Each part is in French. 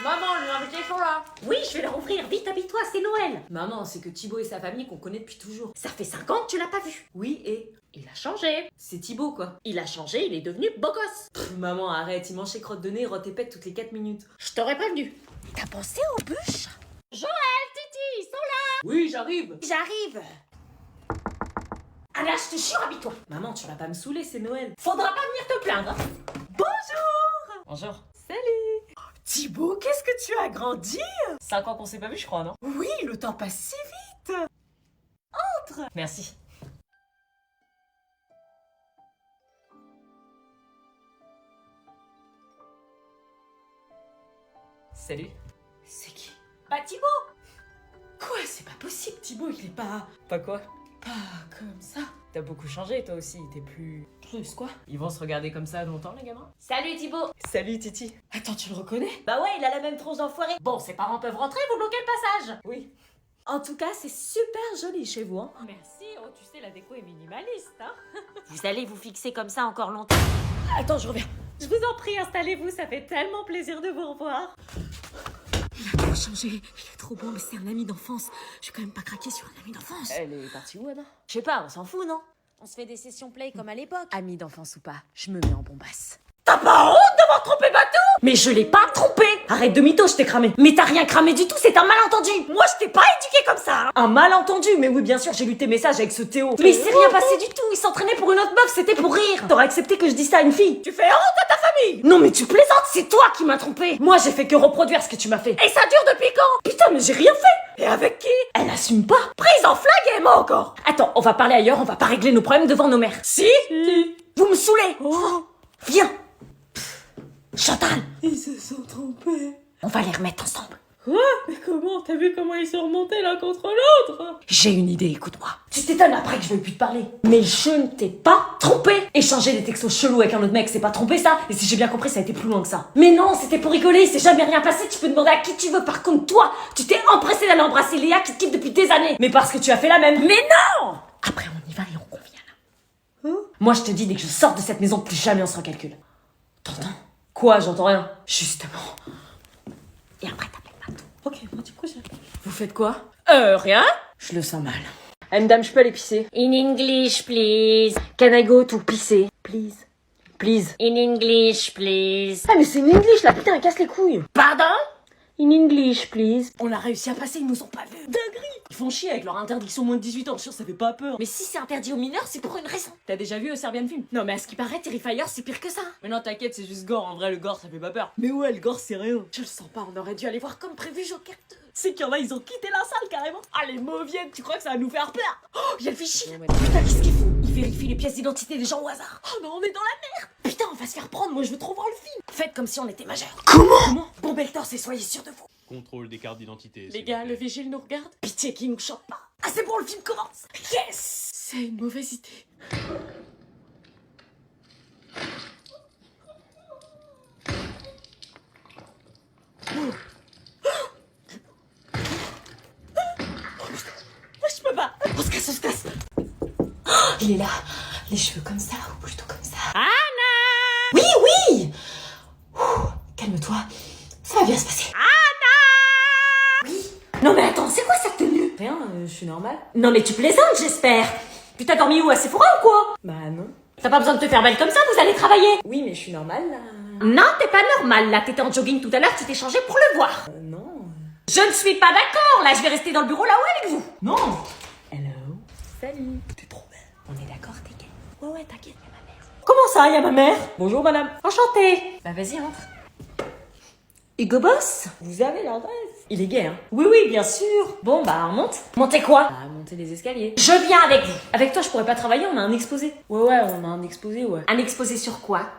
Maman, les invités sont là. Oui, je vais leur ouvrir, vite, habille-toi, c'est Noël. Maman, c'est que Thibaut et sa famille qu'on connaît depuis toujours. Ça fait 5 ans que tu l'as pas vu. Oui, et Il a changé. c'est Thibaut, quoi. Il a changé, il est devenu beau gosse. Maman, arrête, il mange ses crottes de nez, rote et pète toutes les 4 minutes. Je t'aurais prévenu. T'as pensé aux bûches? Joël, Titi, ils sont là. Oui, j'arrive. J'arrive. Allez, je te jure, habille-toi. Maman, tu vas pas me saouler, c'est Noël. Faudra pas venir te plaindre. Hein. Bonjour. Bonjour. Salut. Thibaut, qu'est-ce que tu as grandi? 5 ans qu'on s'est pas vu, je crois, non? Oui, le temps passe si vite. Merci. Salut. C'est qui? Bah, Thibaut. Quoi? C'est pas possible, Thibaut, il est pas... Pas quoi? Pas comme ça. T'as beaucoup changé, toi aussi, t'es plus... Plus quoi? Ils vont se regarder comme ça longtemps, les gamins? Salut, Thibaut. Salut, Titi. Attends, tu le reconnais? Bah ouais, il a la même tronche d'enfoiré. Bon, ses parents peuvent rentrer, vous bloquez le passage. Oui. En tout cas, c'est super joli chez vous, hein. Merci, oh, tu sais, la déco est minimaliste, hein. Vous allez vous fixer comme ça encore longtemps? Attends, je reviens. Je vous en prie, installez-vous, ça fait tellement plaisir de vous revoir. Il a trop changé. Il est trop beau, mais c'est un ami d'enfance. Je vais quand même pas craquer sur un ami d'enfance. Elle est partie où, Anna? Je sais pas, on s'en fout, non? On se fait des sessions play comme à l'époque. Ami d'enfance ou pas, je me mets en bombasse. T'as pas honte d'avoir trompé Bateau? Mais je l'ai pas trompé! Arrête de mytho, je t'ai cramé. Mais t'as rien cramé du tout, c'est un malentendu! Moi, je t'ai pas éduqué comme ça. Hein. Un malentendu? Mais oui, bien sûr, j'ai lu tes messages avec ce Théo. Mais il s'est rien passé du tout, il s'entraînait pour une autre meuf, c'était pour rire! T'aurais accepté que je dise ça à une fille? Tu fais honte à ta famille. Non mais tu plaisantes, c'est toi qui m'as trompé! Moi j'ai fait que reproduire ce que tu m'as fait. Et ça dure depuis quand? Putain, mais j'ai rien fait! Et avec qui? Elle assume pas! Prise en flag et moi encore. Attends, on va parler ailleurs, on va pas régler nos problèmes devant nos mères. Si? Vous me saoulez! Oh. Viens! Chantal! Ils se sont trompés. On va les remettre ensemble. Quoi? Mais comment? T'as vu comment ils sont remontés l'un contre l'autre? J'ai une idée, écoute-moi. Tu t'étonnes après que je veuille plus te parler. Mais je ne t'ai pas trompé. Échanger des textos chelous avec un autre mec, c'est pas tromper ça. Et si j'ai bien compris, ça a été plus loin que ça. Mais non, c'était pour rigoler, il s'est jamais rien passé. Tu peux demander à qui tu veux. Par contre, toi, tu t'es empressé d'aller embrasser Léa qui te kiffe depuis des années. Mais parce que tu as fait la même. Mais non! Après, on y va et on convient là. Moi, je te dis, dès que je sors de cette maison, plus jamais on se recalcule. T'entends? Quoi? J'entends rien. Justement. Et après, t'appelles Bateau. Ok, moi du coup, Vous faites quoi? rien? Je le sens mal. Madame, je peux aller pisser? In English, please. Can I go to pisser? Please. Please. In English, please. Ah mais c'est une English là, putain, casse les couilles. Pardon? In English, please. On a réussi à passer, ils nous ont pas vus. Dinguerie. Ils font chier avec leur interdiction moins de 18 ans, je suis sûr ça fait pas peur. Mais si c'est interdit aux mineurs, c'est pour une raison. T'as déjà vu Serbian Film? Non mais à ce qui paraît, Terrifier, c'est pire que ça. Mais non, t'inquiète, c'est juste gore, en vrai le gore ça fait pas peur. Mais ouais, le gore, c'est rien. Je le sens pas, on aurait dû aller voir comme prévu Joker 2. C'est qu'il y en a, ils ont quitté la salle carrément. Ah les mauviennes, tu crois que ça va nous faire peur? Oh, y'a le fichier. Putain, qu'est-ce qu'il fout? Il vérifie les pièces d'identité des gens au hasard. Oh non, on est dans la merde. Putain, on va se faire prendre, moi je veux trop voir le film. Faites comme si on était majeurs. Comment? Bon Beltor, c'est soyez sûrs de vous. Contrôle des cartes d'identité. Les gars, le vigile nous regarde. Pitié qu'il nous chope pas. Ah c'est bon, le film commence. Yes. C'est une mauvaise idée. Je peux pas. On se casse, on se casse. Oh, il est là. Les cheveux comme ça, ou plutôt comme ça. Anna. Oui, oui. Ouh, calme-toi. Ça va bien se passer. Anna. Oui. Non mais attends, c'est quoi cette tenue? Rien, je suis normale. Non mais tu plaisantes, j'espère. Tu t'as dormi où, à Sephora ou quoi? Bah non. T'as pas besoin de te faire belle comme ça, vous allez travailler. Oui, mais je suis normale, là. Non, t'es pas normal, là. T'étais en jogging tout à l'heure, tu t'es changé pour le voir. Non. Je ne suis pas d'accord, là. Je vais rester dans le bureau là-haut avec vous. Non. Hello. Salut. T'es trop belle. On est d'accord, t'es gay? Ouais, t'inquiète, y'a ma mère. Comment ça, y a ma mère? Bonjour, madame. Enchantée. Bah vas-y, entre. Hugo Boss? Vous avez l'adresse. Il est gay, hein. Oui, oui, bien sûr. Bon, bah on monte. Montez quoi? À monter les escaliers. Je viens avec vous. Avec toi, je pourrais pas travailler, on a un exposé. Ouais, on a un exposé, ouais. Un exposé sur quoi?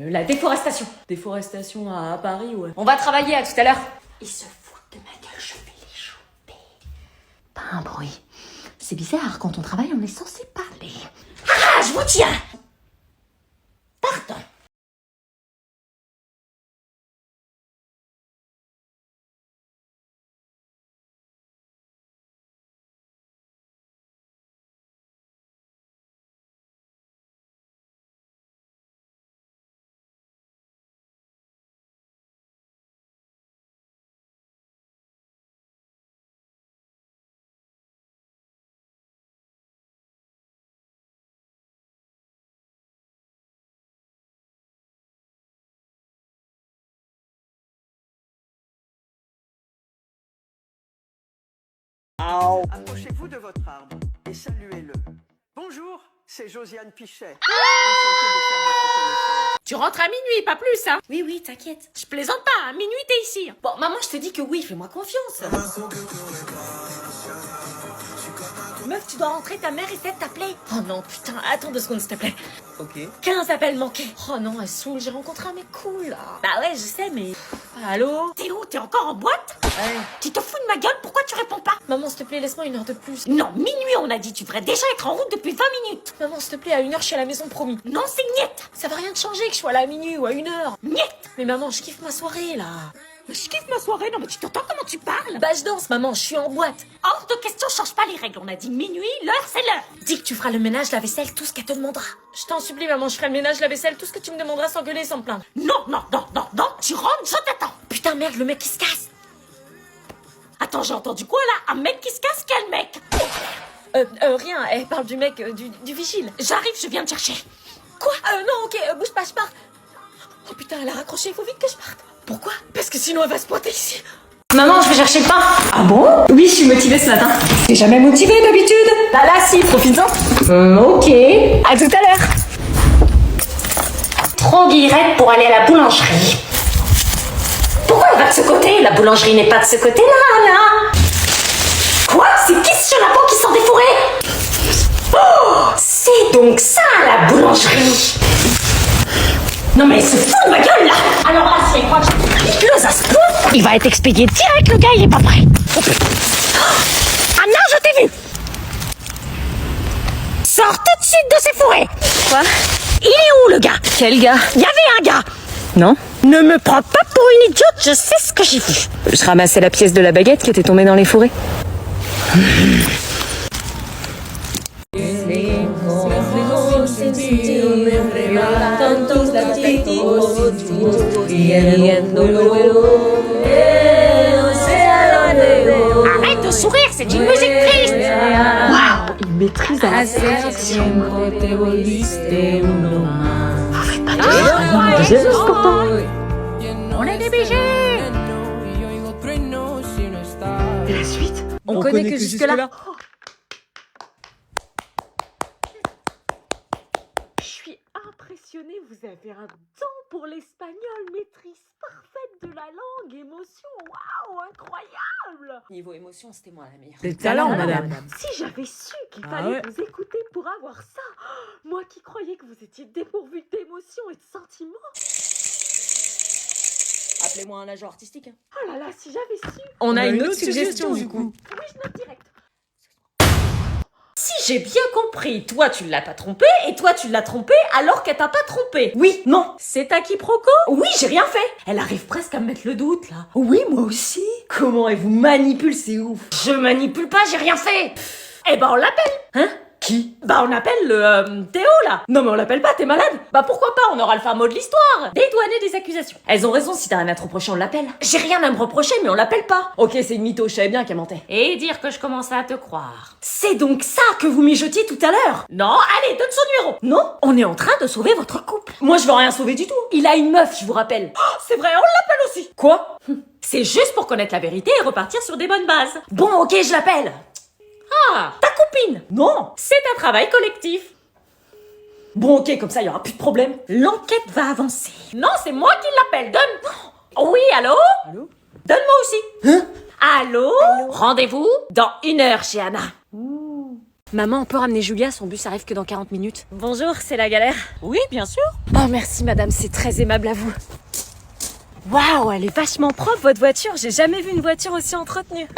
La déforestation. Déforestation à Paris, ouais. On va travailler, à tout à l'heure. Ils se foutent de ma gueule, je vais les choper. Pas un bruit. C'est bizarre, quand on travaille, on est censé parler. Ah, je vous tiens! Pardon. Approchez-vous de votre arbre et saluez-le. Bonjour, c'est Josiane Pichet. Enchantée de faire votre connaissance. Tu rentres à minuit, pas plus, hein? Oui, oui, t'inquiète. Je plaisante pas, à minuit t'es ici. Bon, maman, je te dis que oui, fais-moi confiance. Meuf, tu dois rentrer, ta mère essaie de t'appeler. Oh non, putain, attends 2 secondes, s'il te plaît. Ok. 15 appels manqués. Oh non, elle saoule, j'ai rencontré un mec cool, là. Bah ouais, je sais, mais... Allô? T'es où? T'es encore en boîte? Ouais. Tu te fous de ma gueule? Pourquoi tu réponds pas? Maman, s'il te plaît, laisse-moi 1 heure de plus. Non, minuit on a dit. Tu devrais déjà être en route depuis 20 minutes. Maman, s'il te plaît, à 1 heure, je suis à la maison, promis. Non, c'est niette. Ça va rien te changer que je sois là à minuit ou à 1 heure. Niette. Mais maman, je kiffe ma soirée, là. Je kiffe ma soirée. Non, mais tu t'entends comment tu parles? Bah, je danse, maman, je suis en boîte. Hors de question, change pas les règles. On a dit minuit, l'heure c'est l'heure. Dis que tu feras le ménage, la vaisselle, tout ce qu'elle te demandera. Je t'en supplie, maman, je ferai le ménage, la vaisselle, tout ce que tu me demanderas sans gueuler, sans me plaindre. Non, non, non, non, non. Tu rentres, je t'attends. Putain, merde, le mec qui se casse. Attends, j'ai entendu quoi là? Un mec qui se casse? Quel mec? Rien, elle parle du mec, du vigile. J'arrive, je viens te chercher. Quoi? Non, ok, bouge pas, je pars. Oh putain, elle a raccroché, il faut vite que je parte. Pourquoi? Parce que sinon elle va se pointer ici. Maman, je vais chercher le pain. Ah bon? Oui, je suis motivée ce matin. T'es jamais motivée d'habitude? Bah là, si, profites-en. Ok. À tout à l'heure. Trop guillerette pour aller à la boulangerie. Pourquoi elle va de ce côté? La boulangerie n'est pas de ce côté-là, là. Quoi? C'est qui ce chenapan qui sort des fourrés? Oh, c'est donc ça, la boulangerie. Non mais elle se fout de ma gueule, là. Alors là, si elle croit que je le à ce point, il va être expédié direct, le gars, il est pas prêt. Oh, putain. Anna, je t'ai vu. Sors tout de suite de ces fourrés. Quoi? Il est où, le gars? Quel gars? Il y avait un gars. Non? Ne me prends pas pour une idiote, je sais ce que j'ai vu. Je ramassais la pièce de la baguette qui était tombée dans les fourrés. Arrête de sourire, c'est une musique triste. Waouh, il maîtrise à la perfection. On est des BG. Et la suite? On connaît que jusque-là. Je suis impressionnée, vous avez un don pour l'espagnol, maîtrise parfaite de la langue, émotion, waouh, incroyable! Niveau émotion, c'était moi la meilleure. Des talents, madame. Si j'avais su qu'il Ah fallait ouais. vous écouter pour avoir ça, moi qui croyais que vous étiez dépourvu d'émotions et de sentiments, Appelez-moi un agent artistique. Hein. oh là là, si j'avais su! On a une autre suggestion du coup. Oui, je note direct. Si j'ai bien compris, toi tu l'as pas trompé et toi tu l'as trompé alors qu'elle t'a pas trompé. Oui, non, C'est un quiproquo? oui, j'ai rien fait! Elle arrive presque à me mettre le doute là. Oui, moi aussi! Comment elle vous manipule, c'est ouf! Je manipule pas, j'ai rien fait. Eh ben on l'appelle. Hein? Qui? Bah on appelle le Théo là. Non mais on l'appelle pas, t'es malade. Bah pourquoi pas, on aura le fin mot de l'histoire. Dédouaner des accusations. Elles ont raison, si t'as rien à te reprocher, on l'appelle. J'ai rien à me reprocher, mais on l'appelle pas. Ok, c'est une mytho, je savais bien qu'elle mentait. Et dire que je commençais à te croire. C'est donc ça que vous mijotiez tout à l'heure! Non, allez, donne son numéro. Non? On est en train de sauver votre couple. Moi, je veux rien sauver du tout! Il a une meuf, je vous rappelle! C'est vrai, on l'appelle aussi. Quoi? C'est juste pour connaître la vérité et repartir sur des bonnes bases. Bon, ok, je l'appelle! Ah, ta copine. Non! C'est un travail collectif. Bon, ok, comme ça, il y aura plus de problème. L'enquête va avancer. Non, c'est moi qui l'appelle. Donne. Oui, allô? Allô? Donne-moi aussi. Hein? Allô? Rendez-vous dans 1 heure chez Anna. Maman, on peut ramener Julia, son bus arrive que dans 40 minutes. Bonjour, c'est la galère. Oui, bien sûr. Oh merci madame, c'est très aimable à vous. Waouh, elle est vachement propre votre voiture, j'ai jamais vu une voiture aussi entretenue.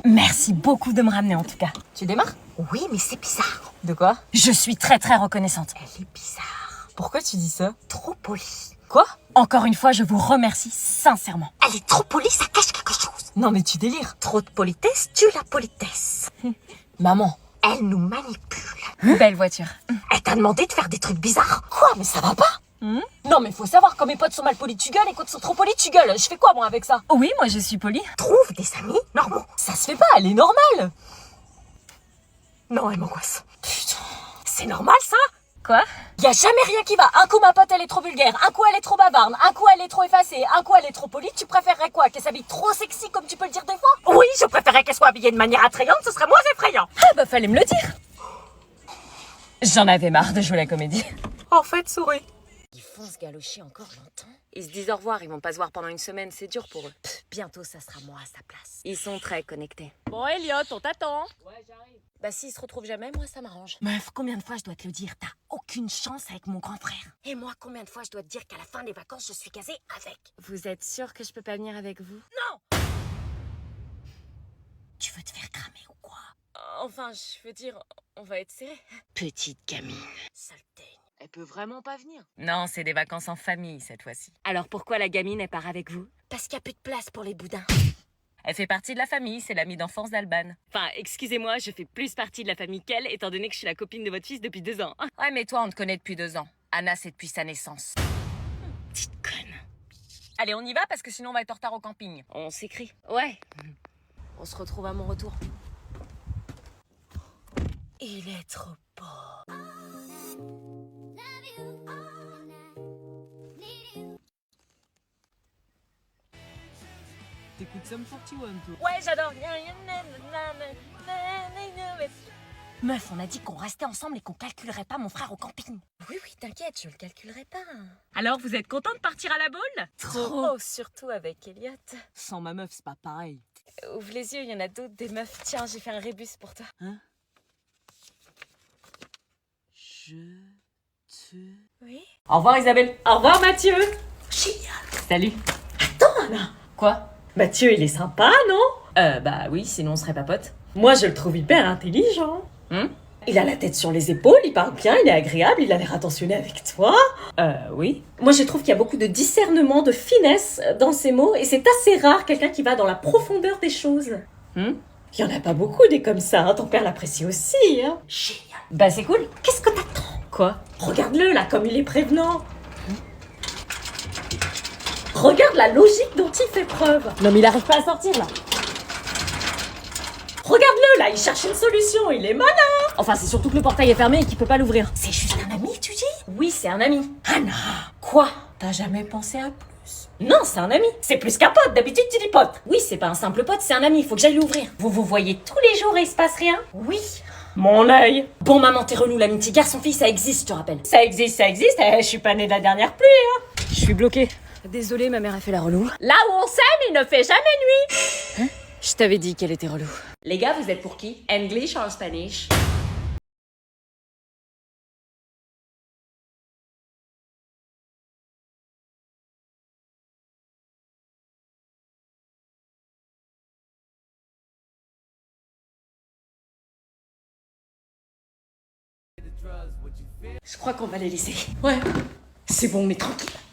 Merci beaucoup de me ramener en tout cas. Tu démarres? Oui, mais c'est bizarre. De quoi? Je suis très très reconnaissante. Elle est bizarre. Pourquoi tu dis ça? Trop polie. Quoi? Encore une fois, je vous remercie sincèrement. Elle est trop polie, ça cache quelque chose. Non mais tu délires. Trop de politesse tue la politesse. Maman. Elle nous manipule. Belle voiture. Elle t'a demandé de faire des trucs bizarres. Quoi? Mais ça va pas? Non mais faut savoir, quand mes potes sont mal polis, tu gueules, et quand ils sont trop polis, tu gueules. Je fais quoi moi avec ça? Oui, moi je suis polie. Trouve des amis normaux. Ça se fait pas, elle est normale. Non, elle m'angoisse. Putain. C'est normal ça? Quoi? Y a jamais rien qui va. Un coup ma pote elle est trop vulgaire, un coup elle est trop bavarde, un coup elle est trop effacée, un coup elle est trop polie. Tu préférerais quoi? Qu'elle s'habille trop sexy comme tu peux le dire des fois? Oui, je préférais qu'elle soit habillée de manière attrayante, ce serait moins effrayant. Ah bah fallait me le dire. J'en avais marre de jouer la comédie. En fait, souris. Ils font se galocher encore longtemps. Ils se disent au revoir, ils vont pas se voir pendant une semaine, c'est dur pour eux. Bientôt ça sera moi à sa place. Ils sont très connectés. Bon Elliot, on t'attend. Bah s'ils se retrouvent jamais, moi ça m'arrange. Meuf, combien de fois je dois te le dire? T'as aucune chance avec mon grand frère. Et moi, combien de fois je dois te dire qu'à la fin des vacances, je suis casée avec? Vous êtes sûr que je peux pas venir avec vous? Non! Tu veux te faire cramer ou quoi? Enfin, je veux dire, on va être serrés. Petite gamine. Sale teigne. Elle peut vraiment pas venir. Non, c'est des vacances en famille cette fois-ci. Alors pourquoi la gamine, elle part avec vous? Parce qu'il y a plus de place pour les boudins. Elle fait partie de la famille, c'est l'amie d'enfance d'Alban. Enfin, excusez-moi, je fais plus partie de la famille qu'elle, étant donné que je suis la copine de votre fils depuis 2 ans. Ouais, mais toi, on te connaît depuis 2 ans. Anna, c'est depuis sa naissance. Petite conne. Allez, on y va parce que sinon on va être en retard au camping. On s'écrit. Ouais. On se retrouve à mon retour. Il est trop beau. T'écoutes Sum 41, toi. Ouais, j'adore. Meuf, on a dit qu'on restait ensemble et qu'on calculerait pas mon frère au camping. Oui, t'inquiète, je le calculerai pas. Alors, vous êtes content de partir à la boule? Trop, surtout avec Elliot. Sans ma meuf, c'est pas pareil. Ouvre les yeux, il y en a d'autres, des meufs. Tiens, j'ai fait un rébus pour toi. Hein? Je te... Oui? Au revoir Isabelle. Au revoir Mathieu. Génial. Salut. Attends Anna. Quoi? Mathieu, il est sympa, non? Bah oui, sinon on serait pas potes. Moi, je le trouve hyper intelligent. Il a la tête sur les épaules, il parle bien, il est agréable, il a l'air attentionné avec toi. Oui. Moi, je trouve qu'il y a beaucoup de discernement, de finesse dans ses mots, et c'est assez rare quelqu'un qui va dans la profondeur des choses. Il y en a pas beaucoup des comme ça, hein. Ton père l'apprécie aussi, hein. Génial. Bah c'est cool. Qu'est-ce que t'attends? Quoi? Regarde-le là, comme il est prévenant. Regarde la logique dont il fait preuve. Non mais il arrive pas à sortir là. Regarde-le là, il cherche une solution, il est malin. Enfin, c'est surtout que le portail est fermé et qu'il peut pas l'ouvrir. C'est juste un ami, tu dis? Oui, c'est un ami. Anna. Quoi? T'as jamais pensé à plus? Non, c'est un ami. C'est plus qu'un pote, d'habitude tu dis pote. Oui, c'est pas un simple pote, c'est un ami, faut que j'aille l'ouvrir. Vous vous voyez tous les jours et il se passe rien? Oui. Mon œil. Bon maman, t'es relou, l'amitié garçon-fille, ça existe, je te rappelle. Ça existe, je suis pas née de la dernière pluie, hein. Je suis bloquée. Désolée, ma mère a fait la relou. Là où on s'aime, il ne fait jamais nuit. Je t'avais dit qu'elle était relou. Les gars, vous êtes pour qui? English or Spanish? Je crois qu'on va les laisser. Ouais. C'est bon, mais tranquille.